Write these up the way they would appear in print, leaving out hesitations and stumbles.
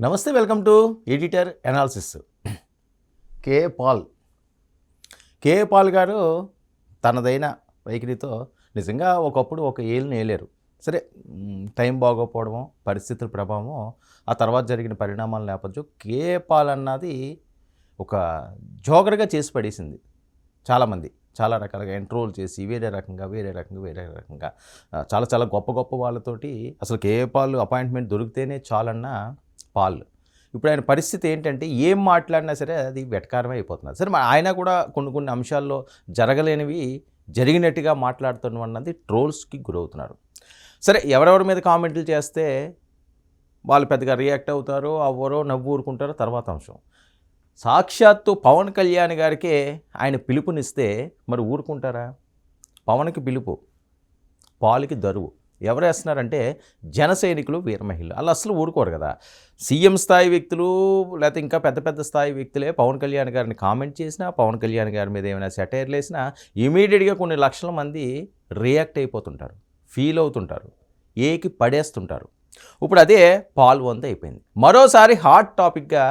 నమస్తే, welcome to editor analysis. KA Paul KA Paul గారు తనదైన వైఖరితో నిజంగా ఒకప్పుడు ఒక ఏళ్ళని ఏలేరు. సరే, టైం బాగోకపోవడమో, పరిస్థితుల ప్రభావమో, ఆ తర్వాత జరిగిన పరిణామాల నేపథ్యం కేఏ పాల్ అన్నది ఒక జోగర్గా చేసి పడేసింది. చాలామంది చాలా రకాలుగా ఎంట్రోల్ చేసి వేరే రకంగా చాలా చాలా గొప్ప గొప్ప వాళ్ళతోటి అసలు కేఏ పాల్ అపాయింట్మెంట్ దొరికితేనే చాలన్న పాల్. ఇప్పుడు ఆయన పరిస్థితి ఏంటంటే ఏం మాట్లాడినా సరే అది వెటకారమే అయిపోతున్నారు. సరే, ఆయన కూడా కొన్ని అంశాల్లో జరగలేనివి జరిగినట్టుగా మాట్లాడుతున్నది ట్రోల్స్కి గురవుతున్నారు. సరే, ఎవరెవరి మీద కామెంట్లు చేస్తే వాళ్ళు పెద్దగా రియాక్ట్ అవుతారో అవ్వరో నవ్వు ఊరుకుంటారో తర్వాత అంశం. సాక్షాత్తు పవన్ కళ్యాణ్ గారికే ఆయన పిలుపునిస్తే మరి ఊరుకుంటారా? పవన్కి పిలుపు, పాల్కి దరువు. ఎవరు వేస్తున్నారంటే జన సైనికులు, వీర మహిళలు. అలా అసలు ఊరుకోరు కదా. సీఎం స్థాయి వ్యక్తులు లేకపోతే ఇంకా పెద్ద పెద్ద స్థాయి వ్యక్తులే పవన్ కళ్యాణ్ గారిని కామెంట్ చేసినా, పవన్ కళ్యాణ్ గారి మీద ఏమైనా సెటైర్లు వేసినా ఇమీడియట్గా కొన్ని లక్షల మంది రియాక్ట్ అయిపోతుంటారు, ఫీల్ అవుతుంటారు, ఏకి పడేస్తుంటారు. ఇప్పుడు అదే పాల్ వంత అయిపోయింది. మరోసారి హాట్ టాపిక్గా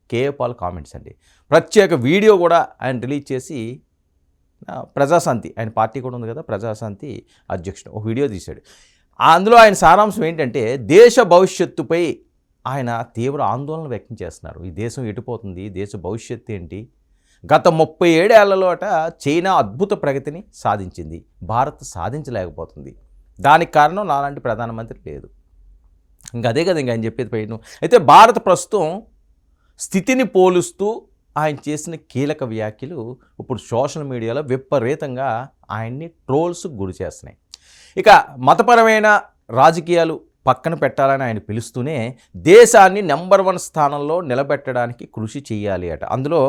కేఏ పాల్ కామెంట్స్ అండి. ప్రత్యేక వీడియో కూడా ఆయన రిలీజ్ చేసి ప్రజాశాంతి, ఆయన పార్టీ కూడా ఉంది కదా, ప్రజాశాంతి అధ్యక్షుడు ఒక వీడియో తీశాడు. అందులో ఆయన సారాంశం ఏంటంటే దేశ భవిష్యత్తుపై ఆయన తీవ్ర ఆందోళన వ్యక్తం చేస్తున్నారు. ఈ దేశం ఎటుపోతుంది, దేశ భవిష్యత్తు ఏంటి? గత 37 ఏళ్లలో చైనా అద్భుత ప్రగతిని సాధించింది, భారత్ సాధించలేకపోతుంది. దానికి కారణం నాలాంటి ప్రధానమంత్రి లేదు. ఇంకా అదే కదా ఇంకా ఆయన చెప్పేది పైన. అయితే భారత ప్రస్తుతం స్థితిని పోలుస్తూ ఆయన చేసిన కీలక వ్యాఖ్యలు ఇప్పుడు సోషల్ మీడియాలో విపరీతంగా ఆయన్ని ట్రోల్స్ గురి చేస్తున్నాయి. ఇక మతపరమైన రాజకీయాలు పక్కన పెట్టాలని ఆయన పిలుస్తూనే దేశాన్ని నెంబర్ 1 స్థానంలో నిలబెట్టడానికి కృషి చేయాలి అట. అందులో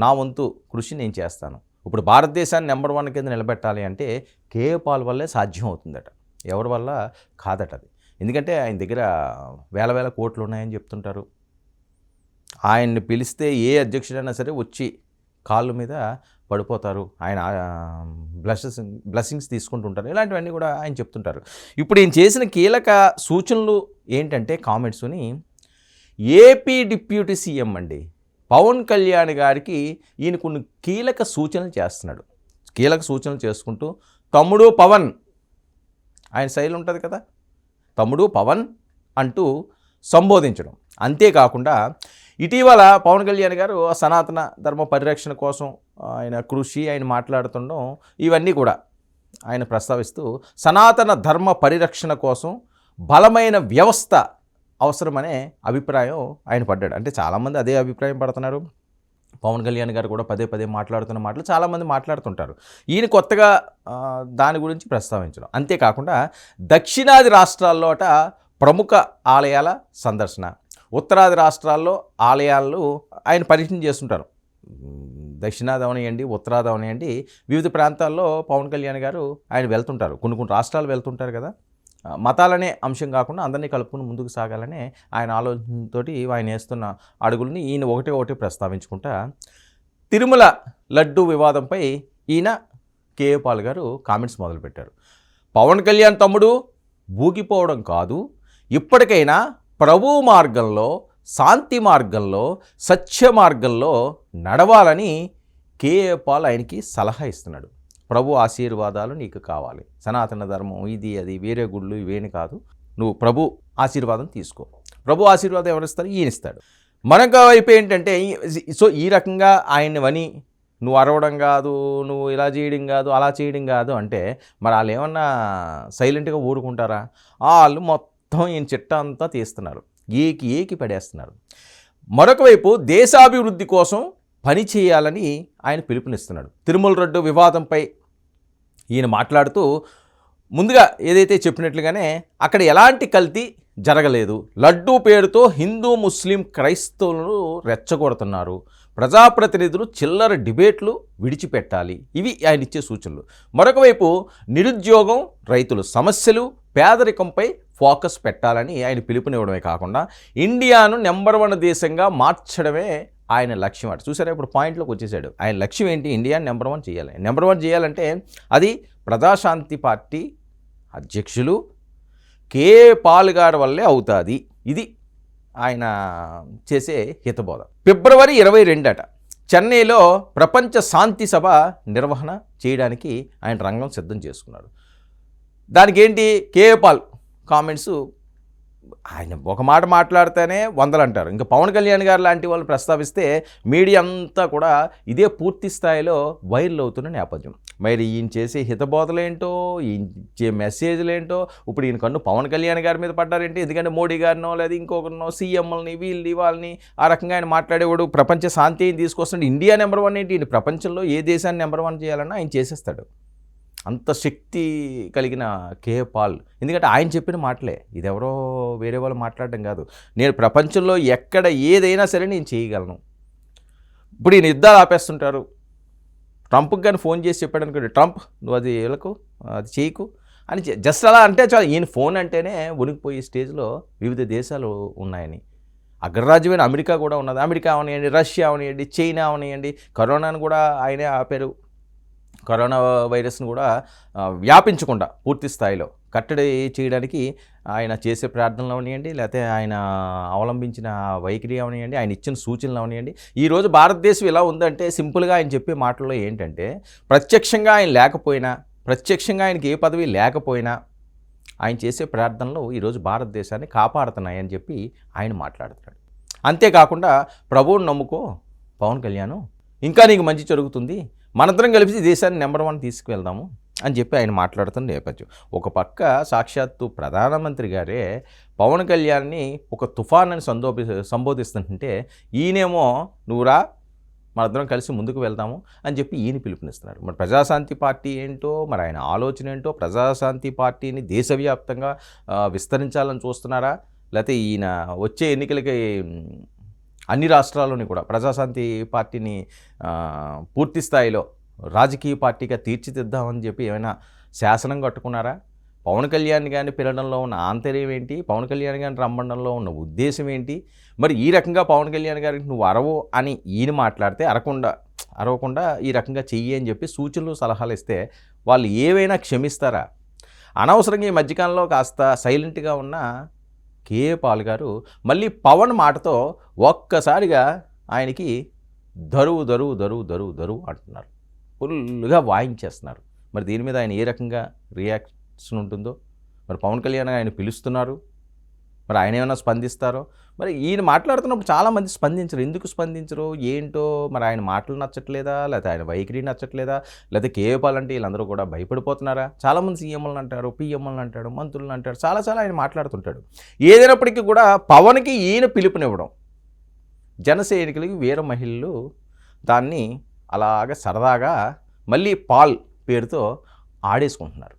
నా వంతు కృషి నేను చేస్తాను. ఇప్పుడు భారతదేశాన్ని నెంబర్ 1 కింద నిలబెట్టాలి అంటే కేఏ పాల్ వల్లే సాధ్యం అవుతుందట, ఎవరి వల్ల కాదట అది. ఎందుకంటే ఆయన దగ్గర వేల కోట్లు ఉన్నాయని చెప్తుంటారు. ఆయన్ని పిలిస్తే ఏ అధ్యక్షుడైనా సరే వచ్చి కాళ్ళ మీద పడిపోతారు, ఆయన బ్లెస్సింగ్స్ తీసుకుంటుంటారు. ఇలాంటివన్నీ కూడా ఆయన చెప్తుంటారు. ఇప్పుడు ఈయన చేసిన కీలక సూచనలు ఏంటంటే కామెంట్స్ని, ఏపీ డిప్యూటీ సీఎం అండి పవన్ కళ్యాణ్ గారికి ఈయన కొన్ని కీలక సూచనలు చేస్తున్నాడు. కీలక సూచనలు చేసుకుంటూ తమ్ముడు పవన్, ఆయన శైలి ఉంటుంది కదా, తమ్ముడు పవన్ అంటూ సంబోధించడం. అంతేకాకుండా ఇటీవల పవన్ కళ్యాణ్ గారు సనాతన ధర్మ పరిరక్షణ కోసం ఆయన కృషి, ఆయన మాట్లాడుతుండడం, ఇవన్నీ కూడా ఆయన ప్రస్తావిస్తూ సనాతన ధర్మ పరిరక్షణ కోసం బలమైన వ్యవస్థ అవసరమనే అభిప్రాయం ఆయన పడ్డాడు. అంటే చాలామంది అదే అభిప్రాయం పడుతున్నారు. పవన్ కళ్యాణ్ గారు కూడా పదే మాట్లాడుతున్న మాటలు చాలామంది మాట్లాడుతుంటారు. ఈయన కొత్తగా దాని గురించి ప్రస్తావించడం. అంతేకాకుండా దక్షిణాది రాష్ట్రాల్లో ప్రముఖ ఆలయాల సందర్శన, ఉత్తరాది రాష్ట్రాల్లో ఆలయాలు ఆయన పర్యటన చేస్తుంటారు. దక్షిణాది అవనియండి, ఉత్తరాది అవనియండి, వివిధ ప్రాంతాల్లో పవన్ కళ్యాణ్ గారు ఆయన వెళ్తుంటారు. కొన్ని రాష్ట్రాలు వెళ్తుంటారు కదా. మతాలనే అంశం కాకుండా అందరినీ కలుపుకుని ముందుకు సాగాలనే ఆయన ఆలోచనతో ఆయన వేస్తున్న అడుగుల్ని ఈయన ఒకటి ప్రస్తావించుకుంటా తిరుమల లడ్డు వివాదంపై ఈయన కేఏ పాల్ గారు కామెంట్స్ మొదలుపెట్టారు. పవన్ కళ్యాణ్ తమ్ముడు ఊగిపోవడం కాదు, ఇప్పటికైనా ప్రభు మార్గంలో, శాంతి మార్గంలో, సత్య మార్గంలో నడవాలని కేఏ పాల్ ఆయనకి సలహా ఇస్తున్నాడు. ప్రభు ఆశీర్వాదాలు నీకు కావాలి, సనాతన ధర్మం ఇది అది వేరే గుళ్ళు ఇవేని కాదు, నువ్వు ప్రభు ఆశీర్వాదం తీసుకో. ప్రభు ఆశీర్వాదం ఎవరిస్తారు? ఈయన ఇస్తాడు. మరొక వైపు ఏంటంటే సో ఈ రకంగా ఆయన్ని వని నువ్వు అరవడం కాదు, నువ్వు ఇలా చేయడం కాదు, అలా చేయడం కాదు అంటే మరి వాళ్ళు ఏమన్నా సైలెంట్గా ఊరుకుంటారా? వాళ్ళు మొత్తం ఈయన చిట్టా అంతా తీస్తున్నారు, ఏకి పడేస్తున్నారు. మరొక వైపు దేశాభివృద్ధి కోసం పని చేయాలని ఆయన పిలుపునిస్తున్నాడు. తిరుమల లడ్డు వివాదంపై ఈయన మాట్లాడుతూ ముందుగా ఏదైతే చెప్పినట్లుగానే అక్కడ ఎలాంటి కల్తీ జరగలేదు, లడ్డూ పేరుతో హిందూ ముస్లిం క్రైస్తవులను రెచ్చగొడుతున్నారు, ప్రజాప్రతినిధులు చిల్లర డిబేట్లు విడిచిపెట్టాలి, ఇవి ఆయన ఇచ్చే సూచనలు. మరొక వైపు నిరుద్యోగం, రైతుల సమస్యలు, పేదరికంపై ఫోకస్ పెట్టాలని ఆయన పిలుపునివ్వడమే కాకుండా ఇండియాను నెంబర్ 1 దేశంగా మార్చడమే ఆయన లక్ష్యం అట. చూసారా, ఇప్పుడు పాయింట్లోకి వచ్చేసాడు. ఆయన లక్ష్యం ఏంటి? ఇండియాని నెంబర్ 1 చేయాలి. నెంబర్ 1 చేయాలంటే అది ప్రజాశాంతి పార్టీ అధ్యక్షులు కేఏ పాల్ గారి వల్లే అవుతుంది. ఇది ఆయన చేసే హితబోధ. ఫిబ్రవరి 22 అట చెన్నైలో ప్రపంచ శాంతి సభ నిర్వహణ చేయడానికి ఆయన రంగం సిద్ధం చేసుకున్నాడు. దానికి ఏంటి కేఏ పాల్ కామెంట్స్, ఆయన ఒక మాట మాట్లాడితేనే వందలు అంటారు. ఇంకా పవన్ కళ్యాణ్ గారు లాంటి వాళ్ళు ప్రస్తావిస్తే మీడియా అంతా కూడా ఇదే పూర్తి స్థాయిలో వైరల్ అవుతున్న నేపథ్యం. మరి ఈయన చేసే హితబోధలు ఏంటో, ఈయన ఇచ్చే మెసేజ్లు ఏంటో, ఇప్పుడు ఈయన కన్ను పవన్ కళ్యాణ్ గారి మీద పడ్డారేంటి? ఎందుకంటే మోడీ గారినో లేదా ఇంకొకరినో సీఎంలని వీళ్ళని వాళ్ళని ఆ రకంగా ఆయన మాట్లాడేవాడు. ప్రపంచ శాంతి తీసుకొస్తాడు. ఇండియా నెంబర్ 1 ఏంటి? ఈయన ప్రపంచంలో ఏ దేశాన్ని నెంబర్ 1 చేయాలన్నా ఆయన చేసేస్తాడు. అంత శక్తి కలిగిన కేఏ పాల్. ఎందుకంటే ఆయన చెప్పిన మాటలే, ఇది ఎవరో వేరే వాళ్ళు మాట్లాడడం కాదు. నేను ప్రపంచంలో ఎక్కడ ఏదైనా సరే నేను చేయగలను. ఇప్పుడు ఈయన యుద్ధాలు ఆపేస్తుంటారు. ట్రంప్కి కానీ ఫోన్ చేసి చెప్పాడు అనుకోండి, ట్రంప్ నువ్వు అది వెళ్ళకు, అది చేయకు అని జస్ట్ అలా అంటే చాలు. ఈయన ఫోన్ అంటేనే వణికిపోయే స్టేజ్లో వివిధ దేశాలు ఉన్నాయని. అగ్రరాజ్యమైన అమెరికా కూడా ఉన్నది. అమెరికా అవనియండి, రష్యా అవనియండి, చైనా అవనియండి, కరోనాను కూడా ఆయనే ఆపారు. కరోనా వైరస్ను కూడా వ్యాపించకుండా పూర్తి స్థాయిలో కట్టడి చేయడానికి ఆయన చేసే ప్రార్థనలు అవనియండి, లేకపోతే ఆయన అవలంబించిన వైఖరి అవనియండి, ఆయన ఇచ్చిన సూచనలు అవనియండి. ఈరోజు భారతదేశం ఎలా ఉందంటే సింపుల్గా ఆయన చెప్పే మాటల్లో ఏంటంటే, ప్రత్యక్షంగా ఆయన లేకపోయినా, ప్రత్యక్షంగా ఆయనకి ఏ పదవి లేకపోయినా ఆయన చేసే ప్రార్థనలు ఈరోజు భారతదేశాన్ని కాపాడుతున్నాయని చెప్పి ఆయన మాట్లాడుతున్నాడు. అంతేకాకుండా ప్రభువుని నమ్ముకో పవన్ కళ్యాణ్, ఇంకా నీకు మంచి జరుగుతుంది, మనందరం కలిసి దేశాన్ని నెంబర్ 1 తీసుకువెళ్దాము అని చెప్పి ఆయన మాట్లాడుతున్న నేపథ్యం. ఒక పక్క సాక్షాత్తు ప్రధానమంత్రి గారే పవన్ కళ్యాణ్ని ఒక తుఫాన్ అని సంబోధిస్తుంటే, ఈయనేమో నువ్వు రా మనందరం కలిసి ముందుకు వెళ్దాము అని చెప్పి ఈయన పిలుపునిస్తున్నారు. మరి ప్రజాశాంతి పార్టీ ఏంటో, మరి ఆయన ఆలోచన ఏంటో, ప్రజాశాంతి పార్టీని దేశవ్యాప్తంగా విస్తరించాలని చూస్తున్నారా, లేకపోతే ఈయన వచ్చే ఎన్నికలకి అన్ని రాష్ట్రాల్లోని కూడా ప్రజాశాంతి పార్టీని పూర్తి స్థాయిలో రాజకీయ పార్టీగా తీర్చిదిద్దామని చెప్పి ఏమైనా శాసనం కట్టుకున్నారా? పవన్ కళ్యాణ్ గారిని పిలవడంలో ఉన్న ఆంతర్యం ఏంటి? పవన్ కళ్యాణ్ గారిని రమ్మడంలో ఉన్న ఉద్దేశం ఏంటి? మరి ఈ రకంగా పవన్ కళ్యాణ్ గారికి నువ్వు అరవు అని ఈయన మాట్లాడితే అరవకుండా ఈ రకంగా చెయ్యి అని చెప్పి సూచనలు సలహాలు ఇస్తే వాళ్ళు ఏవైనా క్షమిస్తారా? అనవసరంగా ఈ మధ్యకాలంలో కాస్త సైలెంట్గా ఉన్న కేఏ పాల్ గారు మళ్ళీ పవన్ మాటతో ఒక్కసారిగా ఆయనకి దరువు అంటున్నారు. ఫుల్గా వాయించేస్తున్నారు. మరి దీని మీద ఆయన ఏ రకంగా రియాక్షన్ ఉంటుందో, మరి పవన్ కళ్యాణ్ ఆయన పిలుస్తున్నారు, మరి ఆయన ఏమైనా స్పందిస్తారో. మరి ఈయన మాట్లాడుతున్నప్పుడు చాలామంది స్పందించరు. ఎందుకు స్పందించరు ఏంటో? మరి ఆయన మాటలు నచ్చట్లేదా, లేకపోతే ఆయన వైఖరి నచ్చట్లేదా, లేకపోతే కేఏ పాల్ అంటే వీళ్ళందరూ కూడా భయపడిపోతున్నారా? చాలామంది సీఎంలను అంటారు, పిఎంలను అంటాడు, మంత్రులను అంటాడు, చాలా ఆయన మాట్లాడుతుంటాడు. ఏదైనప్పటికీ కూడా పవన్కి ఈయన పిలుపునివ్వడం, జన సైనికులకి వీర మహిళలు దాన్ని అలాగ సరదాగా మళ్ళీ పాల్ పేరుతో ఆడేసుకుంటున్నారు.